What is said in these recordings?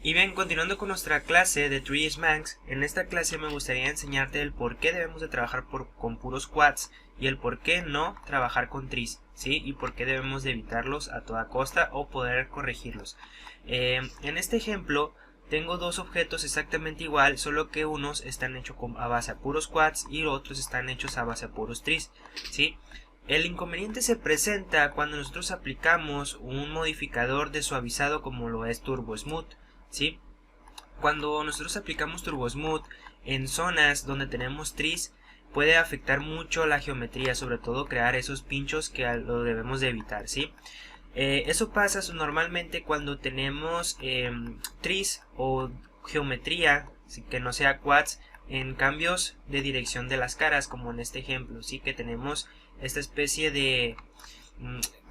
Y bien, continuando con nuestra clase de Trees Manx, en esta clase me gustaría enseñarte el por qué debemos de trabajar con puros quads y el por qué no trabajar con trees, ¿sí? Y por qué debemos de evitarlos a toda costa o poder corregirlos. En este ejemplo tengo dos objetos exactamente igual, solo que unos están hechos a base de puros quads y otros están hechos a base de puros trees, ¿sí? El inconveniente se presenta cuando nosotros aplicamos un modificador de suavizado como lo es Turbo Smooth, ¿sí? Cuando nosotros aplicamos Turbo Smooth en zonas donde tenemos trees, puede afectar mucho la geometría, sobre todo crear esos pinchos que lo debemos de evitar, ¿sí? Eso pasa normalmente cuando tenemos trees o geometría que no sea quads en cambios de dirección de las caras, como en este ejemplo, ¿sí? Que tenemos esta especie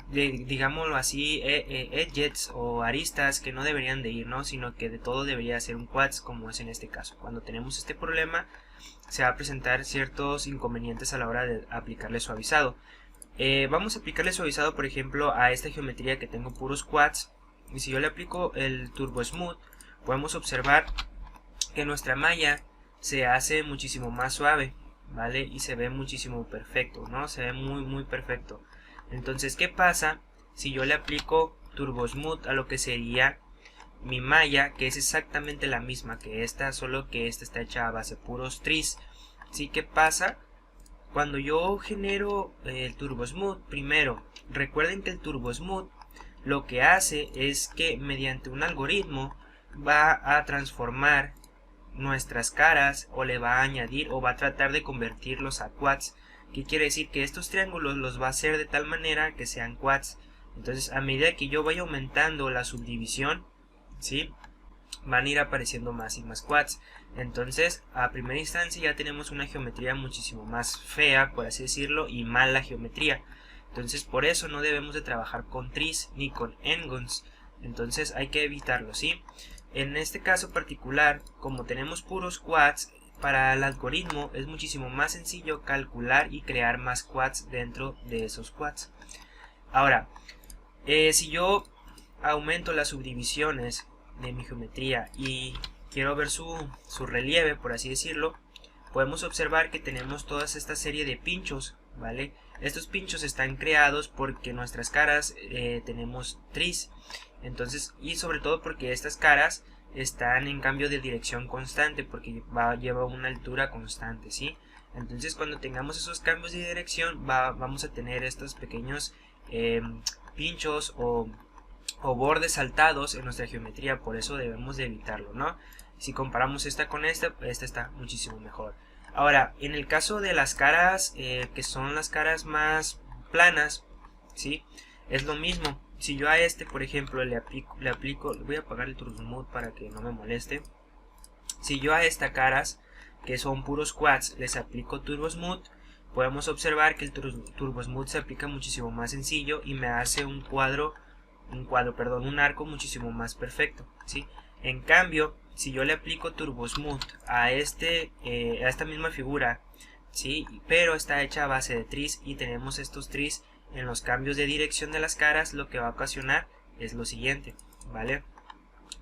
digámoslo así, edges o aristas que no deberían de ir, ¿no? Sino que de todo debería ser un quads, como es en este caso. Cuando tenemos este problema, se va a presentar ciertos inconvenientes a la hora de aplicarle suavizado. Vamos a aplicarle suavizado, por ejemplo, a esta geometría que tengo puros quads. Y si yo le aplico el Turbo Smooth, podemos observar que nuestra malla se hace muchísimo más suave, ¿vale? Y se ve muchísimo perfecto, ¿no? Se ve muy perfecto. Entonces, ¿qué pasa si yo le aplico Turbo Smooth a lo que sería mi malla, que es exactamente la misma que esta, solo que esta está hecha a base de puros trees? ¿Sí? ¿Qué pasa? Cuando yo genero el Turbo Smooth, primero, recuerden que el Turbo Smooth lo que hace es que mediante un algoritmo va a transformar nuestras caras o le va a añadir o va a tratar de convertirlos a quads. ¿Qué quiere decir? Que estos triángulos los va a hacer de tal manera que sean quads. Entonces, a medida que yo vaya aumentando la subdivisión, ¿sí?, van a ir apareciendo más y más quads. Entonces, a primera instancia ya tenemos una geometría muchísimo más fea, por así decirlo, y mala geometría. Entonces, por eso no debemos de trabajar con trees ni con n-gons. Entonces, hay que evitarlo, ¿sí? En este caso particular, como tenemos puros quads, para el algoritmo es muchísimo más sencillo calcular y crear más quads dentro de esos quads. Ahora, si yo aumento las subdivisiones de mi geometría y quiero ver su relieve, por así decirlo, podemos observar que tenemos toda esta serie de pinchos, ¿vale? Estos pinchos están creados porque nuestras caras tenemos trees, entonces, y sobre todo porque estas caras están en cambio de dirección constante, porque lleva una altura constante, ¿sí? Entonces, cuando tengamos esos cambios de dirección, vamos a tener estos pequeños pinchos o bordes saltados en nuestra geometría, por eso debemos de evitarlo, ¿no? Si comparamos esta con esta está muchísimo mejor. Ahora, en el caso de las caras, que son las caras más planas, ¿sí? Es lo mismo. Si yo a este, por ejemplo, le aplico, voy a apagar el Turbo Smooth para que no me moleste. Si yo a estas caras, que son puros quads, les aplico Turbo Smooth, podemos observar que el Turbo Smooth se aplica muchísimo más sencillo y me hace un arco muchísimo más perfecto, ¿sí? En cambio, si yo le aplico Turbo Smooth a esta misma figura, ¿sí?, pero está hecha a base de trees y tenemos estos trees en los cambios de dirección de las caras, lo que va a ocasionar es lo siguiente, ¿vale?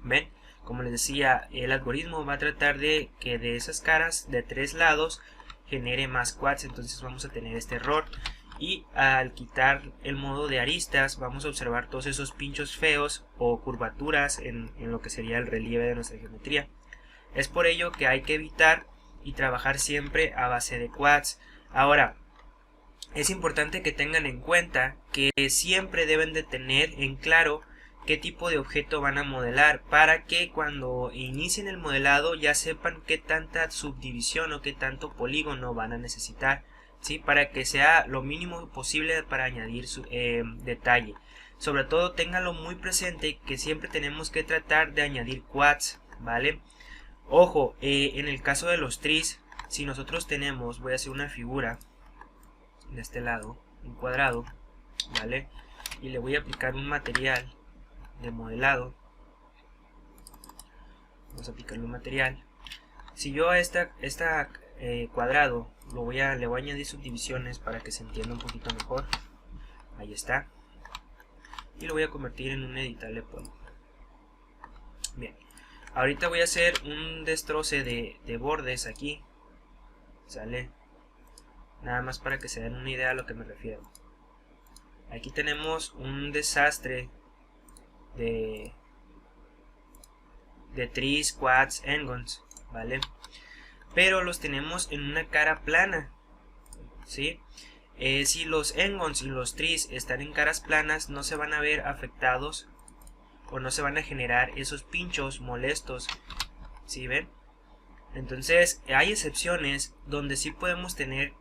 ¿Ven? Como les decía, el algoritmo va a tratar de que de esas caras de tres lados genere más quads, entonces vamos a tener este error. Y al quitar el modo de aristas, vamos a observar todos esos pinchos feos o curvaturas en lo que sería el relieve de nuestra geometría. Es por ello que hay que evitar y trabajar siempre a base de quads. Ahora, es importante que tengan en cuenta que siempre deben de tener en claro qué tipo de objeto van a modelar, para que cuando inicien el modelado ya sepan qué tanta subdivisión o qué tanto polígono van a necesitar, ¿sí?, para que sea lo mínimo posible para añadir detalle. Sobre todo ténganlo muy presente que siempre tenemos que tratar de añadir quads, ¿vale? Ojo, en el caso de los trees, si nosotros tenemos, voy a hacer una figura de este lado, un cuadrado, ¿vale? Y le voy a aplicar un material de modelado. Vamos a aplicarle un material. Si yo a esta cuadrado le voy a añadir subdivisiones para que se entienda un poquito mejor. Ahí está. Y lo voy a convertir en un editable polígono. Bien. Ahorita voy a hacer un destroce de bordes aquí, ¿sale? Nada más para que se den una idea a lo que me refiero. Aquí tenemos un desastre de trees, quads, n-gons, ¿vale? Pero los tenemos en una cara plana, ¿sí? Si los n-gons y los trees están en caras planas, no se van a ver afectados o no se van a generar esos pinchos molestos, ¿sí ven? Entonces hay excepciones donde sí podemos tener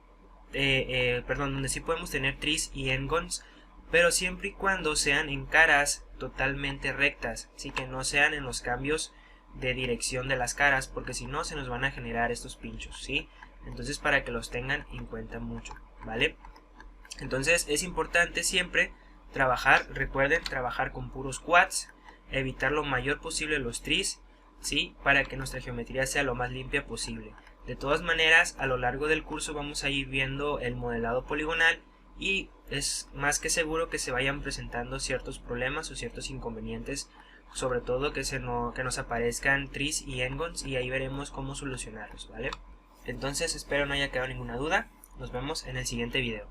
donde sí podemos tener trees y n-gons, pero siempre y cuando sean en caras totalmente rectas, ¿sí? Que no sean en los cambios de dirección de las caras, porque si no se nos van a generar estos pinchos, ¿sí? Entonces para que los tengan en cuenta mucho, ¿vale? Entonces es importante siempre trabajar, recuerden, trabajar con puros quads, evitar lo mayor posible los trees, ¿sí? Para que nuestra geometría sea lo más limpia posible. De todas maneras, a lo largo del curso vamos a ir viendo el modelado poligonal y es más que seguro que se vayan presentando ciertos problemas o ciertos inconvenientes, sobre todo que nos aparezcan trees y n-gons, y ahí veremos cómo solucionarlos, ¿vale? Entonces espero no haya quedado ninguna duda. Nos vemos en el siguiente video.